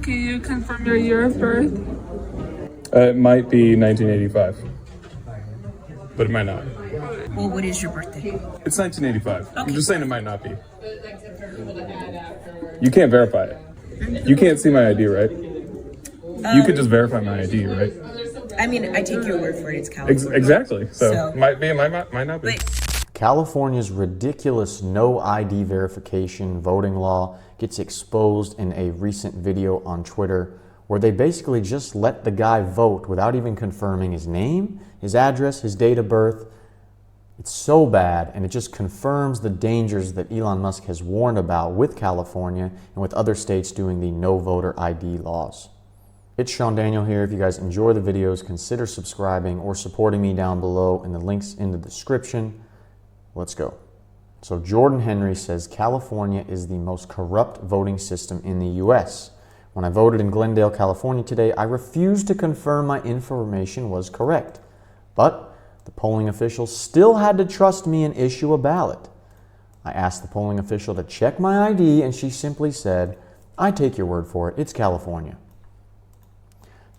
Can you confirm your year of birth? It might be 1985, but it might not. Well, what is your birthday? It's 1985. Okay. I'm just saying it might not be. You can't verify it. You can't see my ID, right? You could just verify my ID, right? I mean, I take your word for it. It's California. Exactly. So might be, might not be. California's ridiculous no ID verification voting law gets exposed in a recent video on Twitter where they basically just let the guy vote without even confirming his name, his address, his date of birth. It's so bad, and it just confirms the dangers that Elon Musk has warned about with California and with other states doing the no voter ID laws. It's itsSeanDaniel here. If you guys enjoy the videos, consider subscribing or supporting me down below in the links in the description. Let's go. So Jordan Henry says California is the most corrupt voting system in the US. When I voted in Glendale, California today, I refused to confirm my information was correct. But the polling official still had to trust me and issue a ballot. I asked the polling official to check my ID and she simply said, "I take your word for it, it's California."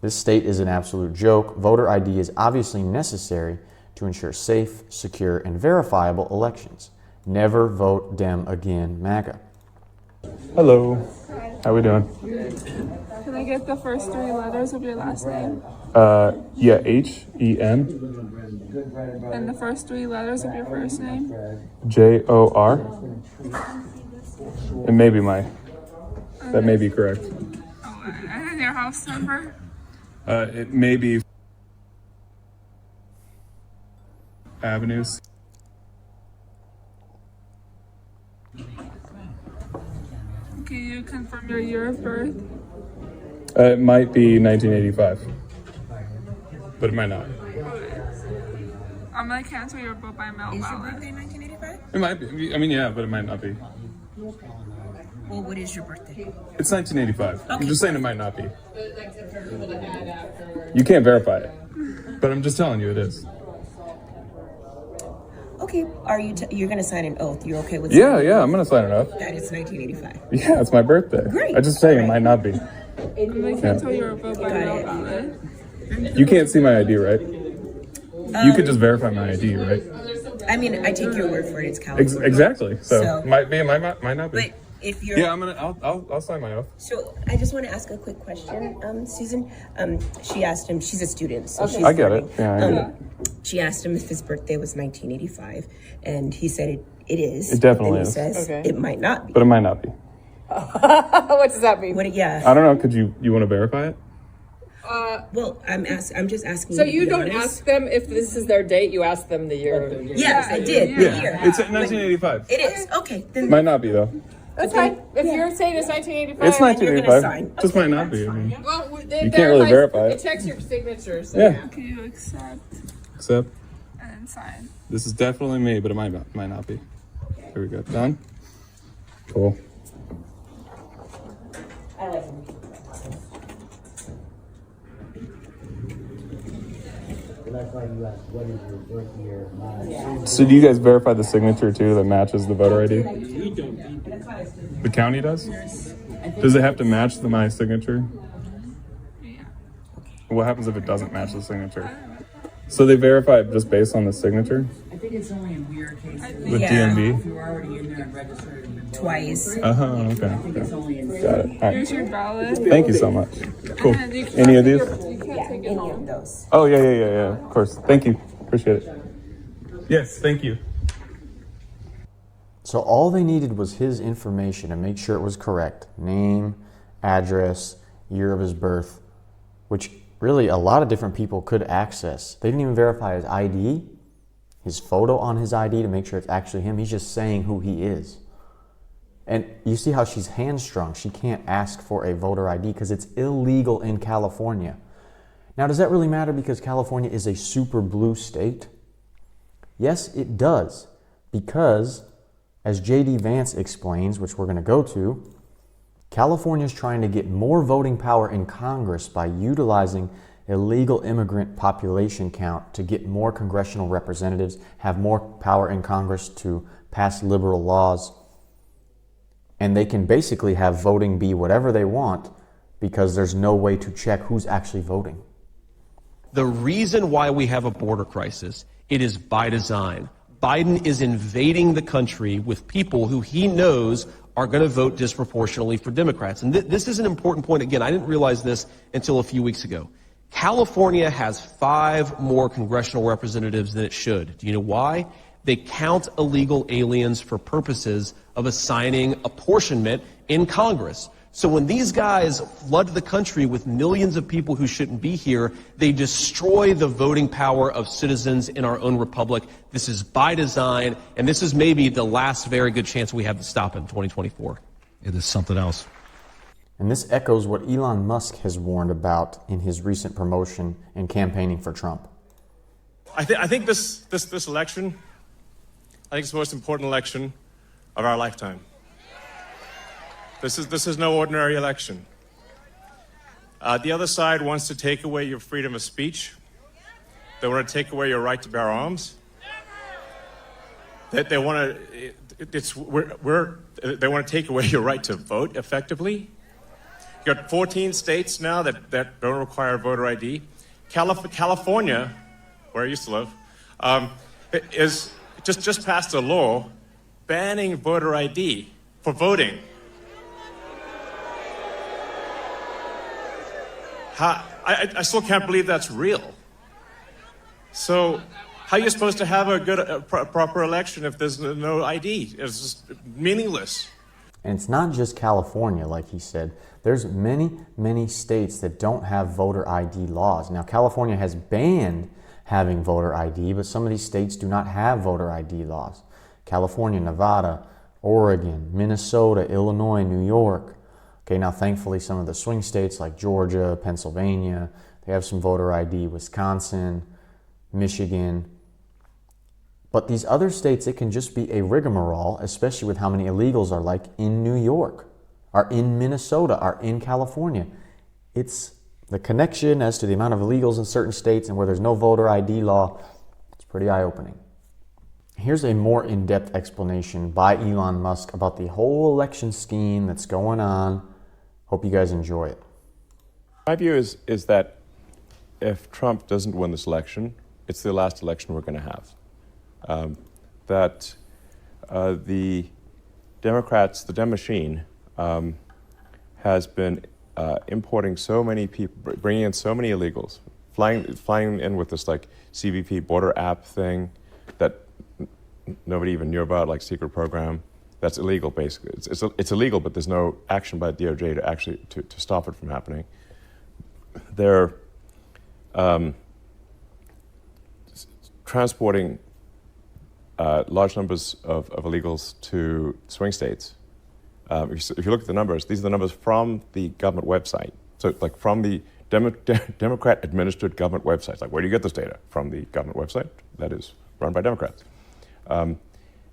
This state is an absolute joke. Voter ID is obviously necessary to ensure safe, secure, and verifiable elections. Never vote Dem again, MAGA. Hello. How we doing? Can I get the first three letters of your last name? Yeah, H-E-N. And the first three letters of your first name? J-O-R. It may be that may be correct. Oh, and your house number? It may be Avenues. Can you confirm your year of birth? It might be 1985, but it might not. I'm gonna cancel your vote by mail Is your ballot. birthday 1985? It might be. I mean, yeah, but it might not be. Well, what is your birthday? It's 1985. I'm Okay. just saying it might not be. You can't verify it, but I'm just telling you it is. Okay, are you? You're gonna sign an oath? You're okay with? Yeah, I'm gonna sign it up. That it's 1985. Yeah, it's my birthday. Great. I just saying it might not be. I'm gonna cancel your vote by mail ballot. You can't see my ID, right? You could just verify my ID, right? I mean, I take your word for it. It's California. Exactly. So So- might be, might not be. But if you're, Yeah, I'll sign my oath. So I just want to ask a quick question, Susan. She asked him. She's a student, so she's I get it. learning. Yeah, I get it. She asked him if his birthday was 1985, and he said it is. It definitely and he is. says Okay. it might not be. But it might not be. What does that mean? Yeah. I don't know. Could you want to verify it? Well, I'm just asking. So to you be don't honest. ask them if this is their date, you ask them the year. Yes, I did. Yeah. The year. It's at 1985. It is. Okay. Then Might not be though. That's fine. If you're saying it's 1985. It's you're gonna 1985. sign. Just might not be. I mean, Well, You can't really verify it. It checks your signature. So yeah. Can you accept Except and then sign? this is definitely me, but it might not be. Here we go. Done. Cool. I like him. So do you guys verify the signature too that matches the voter ID? The county does? Does it have to match my signature? Yeah. What happens if it doesn't match the signature? So they verify it just based on the signature? I think it's only in weird cases. With Yeah. If DMV? you're already in there and registered and been Twice. Okay. I think it's only in Got it. All right. Here's your ballot. Thank you so much. Cool. And you can't Any of these? You can't take it Any home. of those. Oh, yeah. Of course. Thank you. Appreciate it. Yes, thank you. So all they needed was his information to make sure it was correct. Name, address, year of his birth, which really a lot of different people could access. They didn't even verify his ID, his photo on his ID to make sure it's actually him. He's just saying who he is. And you see how she's hamstrung. She can't ask for a voter ID because it's illegal in California. Now, does that really matter because California is a super blue state? Yes, it does. Because, as J.D. Vance explains, which we're going to go to, California is trying to get more voting power in Congress by utilizing illegal immigrant population count to get more congressional representatives, have more power in Congress to pass liberal laws, and they can basically have voting be whatever they want because there's no way to check who's actually voting. The reason why we have a border crisis, it is by design. Biden is invading the country with people who he knows are going to vote disproportionately for Democrats. And this is an important point. Again, I didn't realize this until a few weeks ago. California has 5 more congressional representatives than it should. Do you know why? They count illegal aliens for purposes of assigning apportionment in Congress. So when these guys flood the country with millions of people who shouldn't be here, they destroy the voting power of citizens in our own republic. This is by design, and this is maybe the last very good chance we have to stop it in 2024. It is something else. And this echoes what Elon Musk has warned about in his recent promotion and campaigning for Trump. I think this election, I think it's the most important election of our lifetime. This is no ordinary election. The other side wants to take away your freedom of speech. They want to take away your right to bear arms. They want to take away your right to vote effectively. You got 14 states now that don't require voter ID. California, where I used to live, is just passed a law banning voter ID for voting. I still can't believe that's real. So how are you supposed to have a proper election if there's no ID? It's just meaningless. And it's not just California, like he said. There's many, many states that don't have voter ID laws. Now, California has banned having voter ID, but some of these states do not have voter ID laws. California, Nevada, Oregon, Minnesota, Illinois, New York. Okay, now thankfully some of the swing states like Georgia, Pennsylvania, they have some voter ID, Wisconsin, Michigan. But these other states, it can just be a rigmarole, especially with how many illegals are like in New York, are in Minnesota, are in California. It's the connection as to the amount of illegals in certain states and where there's no voter ID law. It's pretty eye-opening. Here's a more in-depth explanation by Elon Musk about the whole election scheme that's going on. Hope you guys enjoy it. My view is that if Trump doesn't win this election, it's the last election we're going to have. The Democrats, the Dem machine, has been importing so many people, bringing in so many illegals, flying in with this like CBP border app thing that nobody even knew about, like secret program. That's illegal, basically. It's illegal, but there's no action by the DOJ to actually to stop it from happening. They're transporting large numbers of illegals to swing states. If you look at the numbers, these are the numbers from the government website. So, like from the Democrat-administered government websites. Like, where do you get this data? From the government website that is run by Democrats.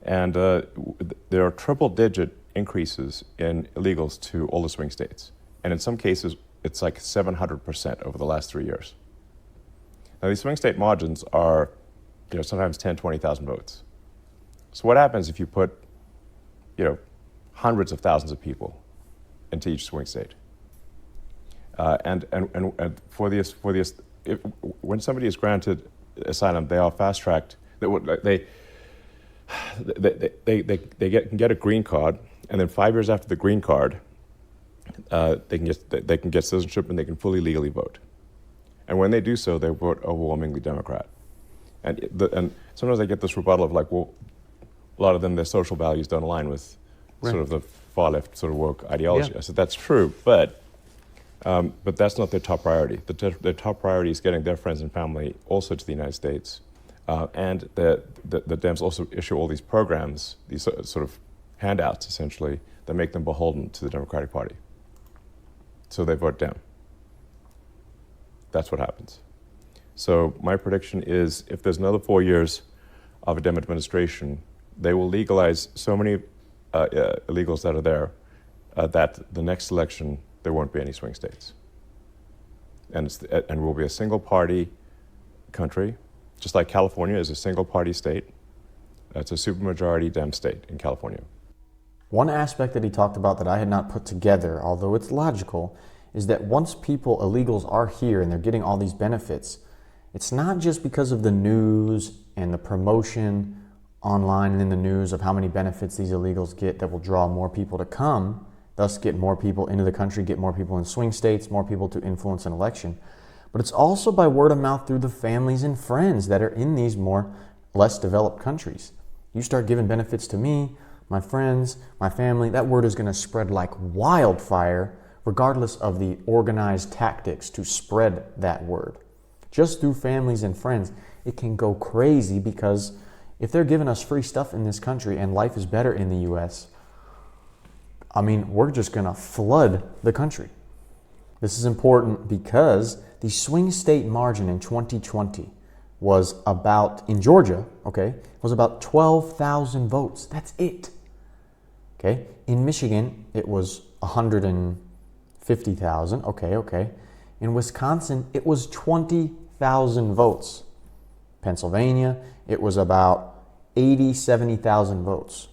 There are triple-digit increases in illegals to all the swing states. And in some cases, it's like 700% over the last 3 years. Now, these swing state margins are, sometimes 10, 20,000 votes. So what happens if you put, hundreds of thousands of people into each swing state? And when somebody is granted asylum, they are fast-tracked. They can get a green card, and then 5 years after the green card, they can get citizenship and they can fully legally vote. And when they do so, they vote overwhelmingly Democrat. And sometimes I get this rebuttal of like, well, a lot of them, their social values don't align with sort of the far left sort of woke ideology. Yeah. I said, that's true, but that's not their top priority. Their top priority is getting their friends and family also to the United States. And the Dems also issue all these programs, these sort of handouts, essentially, that make them beholden to the Democratic Party. So they vote Dem. That's what happens. So my prediction is if there's another 4 years of a Dem administration, they will legalize so many illegals that are there that the next election, there won't be any swing states. And we'll be a single-party country, just like California is a single-party state. It's a supermajority Dem state in California. One aspect that he talked about that I had not put together, although it's logical, is that once people, illegals, are here and they're getting all these benefits, it's not just because of the news and the promotion online and in the news of how many benefits these illegals get that will draw more people to come, thus get more people into the country, get more people in swing states, more people to influence an election. But it's also by word of mouth through the families and friends that are in these less developed countries. You start giving benefits to me, my friends, my family, that word is going to spread like wildfire, regardless of the organized tactics to spread that word. Just through families and friends, it can go crazy, because if they're giving us free stuff in this country and life is better in the U.S., I mean, we're just going to flood the country. This is important because the swing state margin in 2020 was about, in Georgia, okay, was about 12,000 votes. That's it. Okay. In Michigan, it was 150,000. Okay. In Wisconsin, it was 20,000 votes. Pennsylvania, it was about 70,000 votes.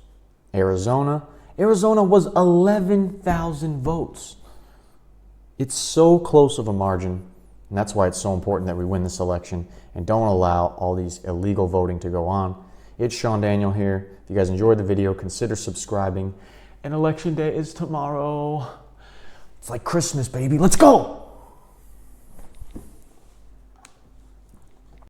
Arizona was 11,000 votes. It's so close of a margin, and that's why it's so important that we win this election and don't allow all these illegal voting to go on. It's Sean Daniel here. If you guys enjoyed the video, consider subscribing. And election day is tomorrow. It's like Christmas, baby. Let's go!